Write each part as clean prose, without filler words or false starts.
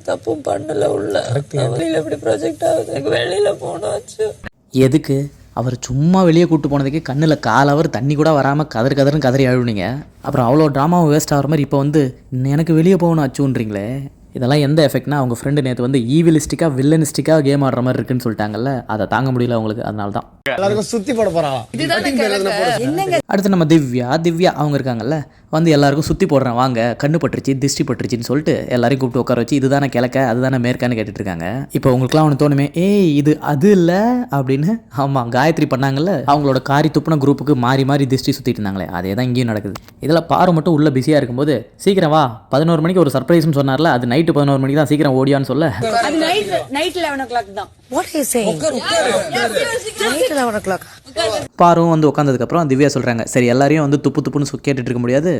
தப்பும் பண்ணல உள்ள வெளியில இப்படி ப்ரொஜெக்ட் ஆகுது, எனக்கு வெளியில போனாச்சு. எதுக்கு அவர் சும்மா வெளியே கூப்பிட்டு போனதுக்கு கண்ணில் காலவர் தண்ணி கூட வராமல் கதறுன்னு கதறி அழுவுனீங்க. அப்புறம் அவ்வளோ ட்ராமாவும் வேஸ்ட் ஆகிற மாதிரி இப்போ வந்து எனக்கு வெளியே போகணும் அச்சுன்றீங்களே. இதெல்லாம் எந்த எஃபெக்ட்னா அவங்க ஃப்ரெண்டு நேற்று வந்து ஈவிலிஸ்டிக்காக வில்லனிஸ்டிக்காக கேம் ஆடுற மாதிரி இருக்குன்னு சொல்லிட்டாங்கல்ல, அதை தாங்க முடியல அவங்களுக்கு. அதனால தான் எல்லாருக்கும் சுற்றி போட போகிறான். அடுத்து நம்ம திவ்யா அவங்க இருக்காங்கல்ல, வந்து எல்லாருக்கும் சுற்றி போடுறேன் வாங்க, கண்ணு பட்டுருச்சு திஷ்டி பட்டுருச்சின்னு சொல்லிட்டு எல்லாரையும் கூப்பிட்டு உட்கார வச்சு இதுதானே கிழக்க அதுதானே மேற்கான்னு கேட்டுட்டு இருக்காங்க. இப்போ உங்களுக்குலாம் ஒன்று தோணுமே, ஏய் இது அது இல்லை அப்படின்னு. ஆமாம், காயத்ரி பண்ணாங்கல்ல, அவங்களோட காரி துப்புன குரூப்புக்கு மாறி மாறி திஷ்டி சுற்றிட்டு இருந்தாங்களே, அதே தான் இங்கேயும் நடக்குது. இதில் பாரு மட்டும் உள்ள பிஸியாக இருக்கும்போது சீக்கிரம் வா 11 மணிக்கு ஒரு சர்ப்ரைஸ்னு சொன்னார்ல, அது நைட்டு 11 மணிக்கு தான், சீக்கிரம் ஓடியான்னு சொல்ல அது நைட் 11 o'clock தான். What are you saying? Night 11 o'clock. பாரும் வந்து உட்காந்ததுக்கப்புறம் திவ்யா சொல்கிறாங்க, சரி எல்லாரையும் வந்து துப்பு துப்புன்னு கேட்டுட்டு இருக்க முடியாது,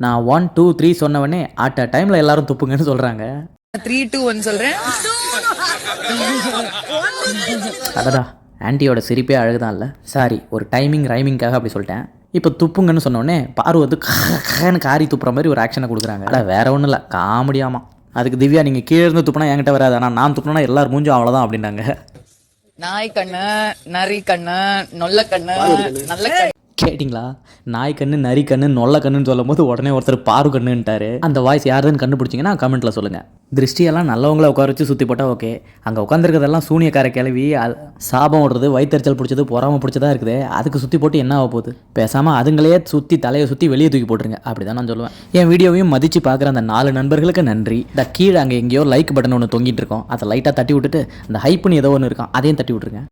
நான் 1 2 3 சொன்னவொடனே அட் அ டைமில் எல்லாரும் துப்புங்கன்னு சொல்கிறாங்க. 3 2 1 சொல்கிறேன். அடடா, ஆன்ட்டியோட சிரிப்பே அழகுதான் இல்லை. சாரி, ஒரு ரைமிங்காக அப்படி சொல்லிட்டேன். இப்போ துப்புங்கன்னு சொன்னோடனே பாரு வந்து காரி துப்புற மாதிரி ஒரு ஆக்ஷனை கொடுக்குறாங்க. அட வேற ஒன்றும் இல்லை, காமெடியாமா. அதுக்கு திவ்யா நீங்கள் கீழே இருந்து துப்புனா என்கிட்ட வராது, ஆனால் நான் துப்புனா எல்லாரும் மூஞ்சும் அவ்வளோதான் அப்படின்னாங்க. நாய் கண்ணு, நரி கண்ணு, நொல்ல கண்ணு, நல்ல கண்ணு. கேட்டிங்களா? நாய் கண்ணு, நரி கண்ணு, நொல்ல கண்ணுன்னு சொல்லும் போது உடனே ஒருத்தர் பாரு கண்ணுன்ட்டாரு. அந்த வாய்ஸ் யாருன்னு கண்டுபிடிச்சிங்கன்னா கமெண்ட்டில் சொல்லுங்கள். திருஷ்டியெல்லாம் நல்லவங்கள உட்கார வச்சு சுற்றி போட்டால் ஓகே, அங்கே உட்காந்துருக்கிறதெல்லாம் சூனியக்கார கிளவி, சாபம் ஓடுறது, வயிற்றுச்சல் பிடிச்சது, பொறாம பிடிச்சதா இருக்குது, அதுக்கு சுற்றி போட்டு என்ன ஆக போகுது? பேசாமல் அதுங்களையே சுற்றி தலையை சுற்றி வெளியே தூக்கி போட்டுருங்க, அப்படி தான் நான் சொல்லுவேன். என் வீடியோவையும் மதித்து பார்க்குற அந்த 4 நண்பர்களுக்கு நன்றி. இந்த கீழே அங்கே எங்கேயோ லைக் பட்டன் ஒன்று தொங்கிட்டு இருக்கோம், அதை லைட்டாக தட்டி விட்டுட்டு அந்த ஹைப்புன்னு ஏதோ ஒன்று இருக்கான், அதையும் தட்டி விட்டுருங்க.